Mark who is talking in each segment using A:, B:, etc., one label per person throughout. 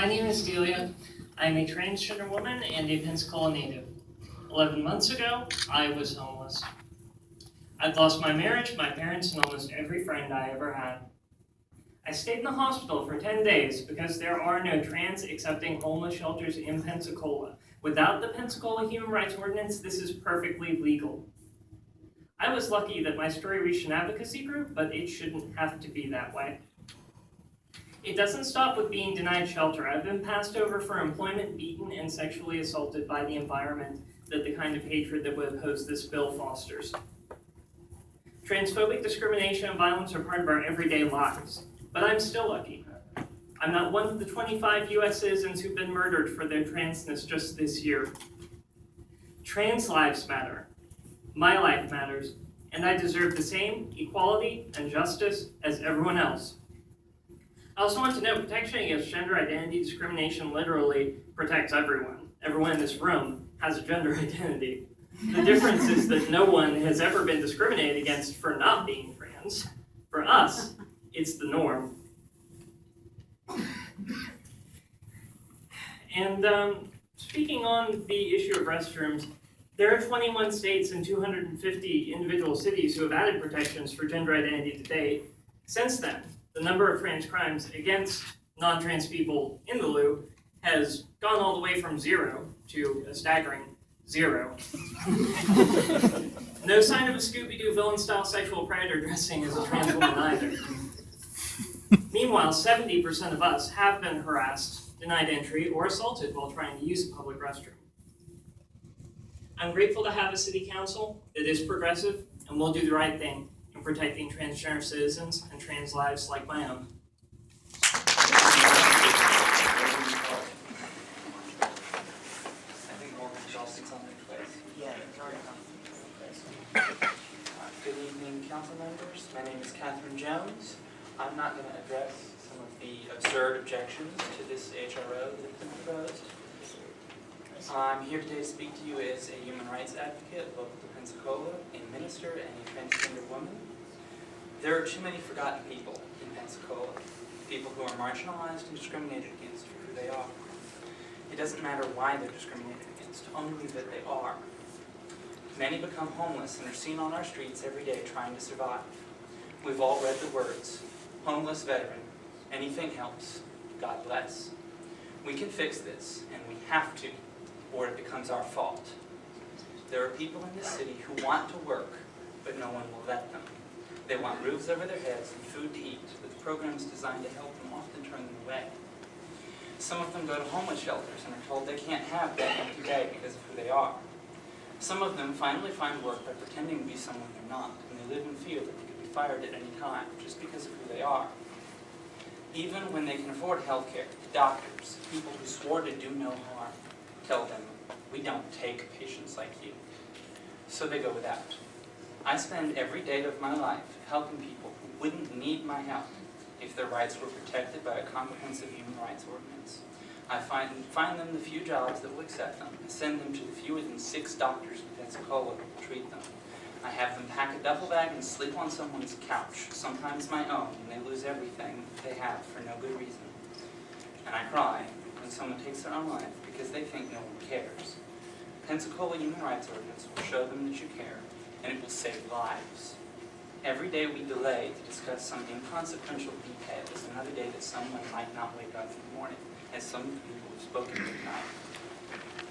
A: My name is Delia. I am a transgender woman and a Pensacola native. 11 months ago, I was homeless. I'd lost my marriage, my parents, and almost every friend I ever had. I stayed in the hospital for 10 days because there are no trans-accepting homeless shelters in Pensacola. Without the Pensacola Human Rights Ordinance, this is perfectly legal. I was lucky that my story reached an advocacy group, but it shouldn't have to be that way. It doesn't stop with being denied shelter. I've been passed over for employment, beaten, and sexually assaulted by the environment that the kind of hatred that would oppose this bill fosters. Transphobic discrimination and violence are part of our everyday lives, but I'm still lucky. I'm not one of the 25 US citizens who've been murdered for their transness just this year. Trans lives matter. My life matters, and I deserve the same equality and justice as everyone else. I also want to note, protection against gender identity discrimination literally protects everyone. Everyone in this room has a gender identity. The difference is that no one has ever been discriminated against for not being trans. For us, it's the norm. And speaking on the issue of restrooms, there are 21 states and 250 individual cities who have added protections for gender identity to date. Since then, the number of trans crimes against non-trans people in the loo has gone all the way from 0 to a staggering 0. No sign of a Scooby-Doo villain-style sexual predator dressing as a trans woman either. Meanwhile, 70% of us have been harassed, denied entry, or assaulted while trying to use a public restroom. I'm grateful to have a city council that is progressive and will do the right thing in protecting transgender citizens and trans lives like my own.
B: Good evening, council members. My name is Catherine Jones. I'm not going to address some of the absurd objections to this HRO that has been proposed. I'm here today to speak to you as a human rights advocate local to Pensacola, a minister, and a transgender woman. There are too many forgotten people in Pensacola, people who are marginalized and discriminated against for who they are. It doesn't matter why they're discriminated against, only that they are. Many become homeless and are seen on our streets every day trying to survive. We've all read the words, homeless veteran, anything helps, God bless. We can fix this, and we have to, or it becomes our fault. There are people in this city who want to work, but no one will let them. They want roofs over their heads and food to eat, with programs designed to help them often turn them away. Some of them go to homeless shelters and are told they can't have that empty bag because of who they are. Some of them finally find work by pretending to be someone they're not, and they live in fear that they could be fired at any time just because of who they are. Even when they can afford health care, doctors, people who swore to do no harm, tell them, we don't take patients like you. So they go without. I spend every day of my life helping people who wouldn't need my help if their rights were protected by a comprehensive human rights ordinance. I find them the few jobs that will accept them, and send them to the fewer than 6 doctors in Pensacola who will treat them. I have them pack a duffel bag and sleep on someone's couch, sometimes my own, and they lose everything they have for no good reason. And I cry when someone takes their own life because they think no one cares. Pensacola Human Rights Ordinance will show them that you care, and it will save lives. Every day we delay to discuss some inconsequential detail is another day that someone might not wake up in the morning, as some of the people have spoken to tonight.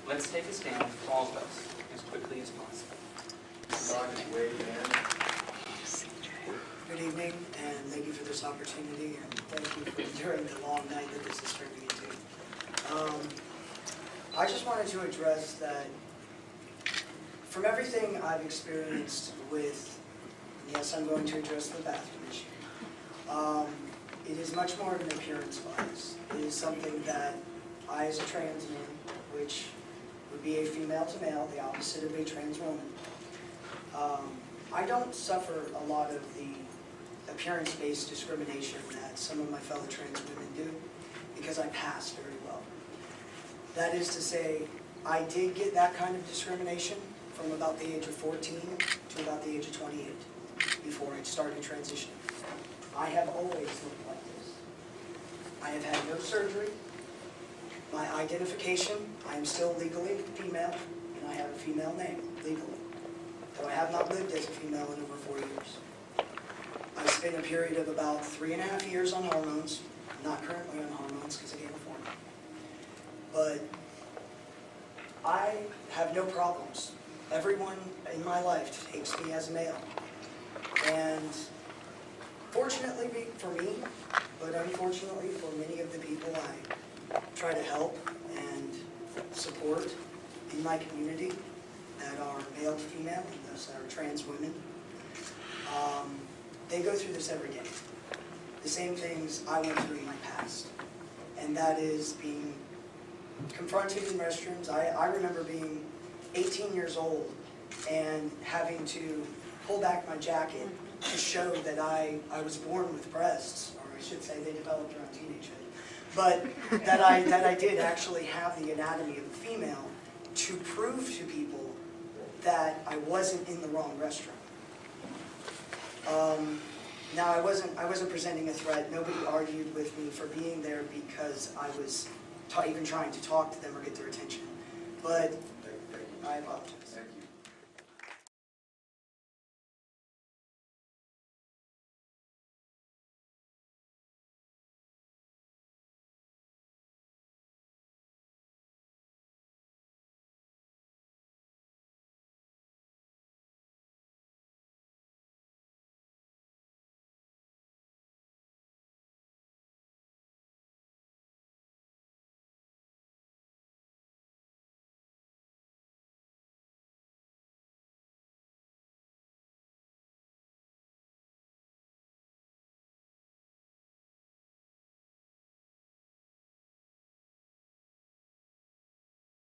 B: Let's take a stand, all of us, as quickly as possible.
C: Good evening, and thank you for this opportunity, and thank you for enduring the long night that this is turning into. I just wanted to address that from everything I've experienced with, yes, I'm going to address the bathroom issue. It is much more of an appearance bias. It is something that I, as a trans man, which would be a female to male, the opposite of a trans woman, I don't suffer a lot of the appearance-based discrimination that some of my fellow trans women do, because I pass very well. That is to say, I did get that kind of discrimination from about the age of 14 to about the age of 28, before I started transitioning. I have always looked like this. I have had no surgery. My identification, I am still legally female, and I have a female name, legally. Though I have not lived as a female in over 4 years. I spent a period of about 3.5 years on hormones. I'm not currently on hormones because I gave a form. But I have no problems. Everyone in my life takes me as a male. And fortunately for me, but unfortunately for many of the people I try to help and support in my community that are male to female and those that are trans women, they go through this every day. The same things I went through in my past. And that is being confronted in restrooms. I remember being 18 years old and having to pull back my jacket to show that I was born with breasts, or I should say they developed around teenagehood, but that I did actually have the anatomy of a female to prove to people that I wasn't in the wrong restroom. Now I wasn't presenting a threat. Nobody argued with me for being there because I was even trying to talk to them or get their attention. But I apologize.
D: Thank you.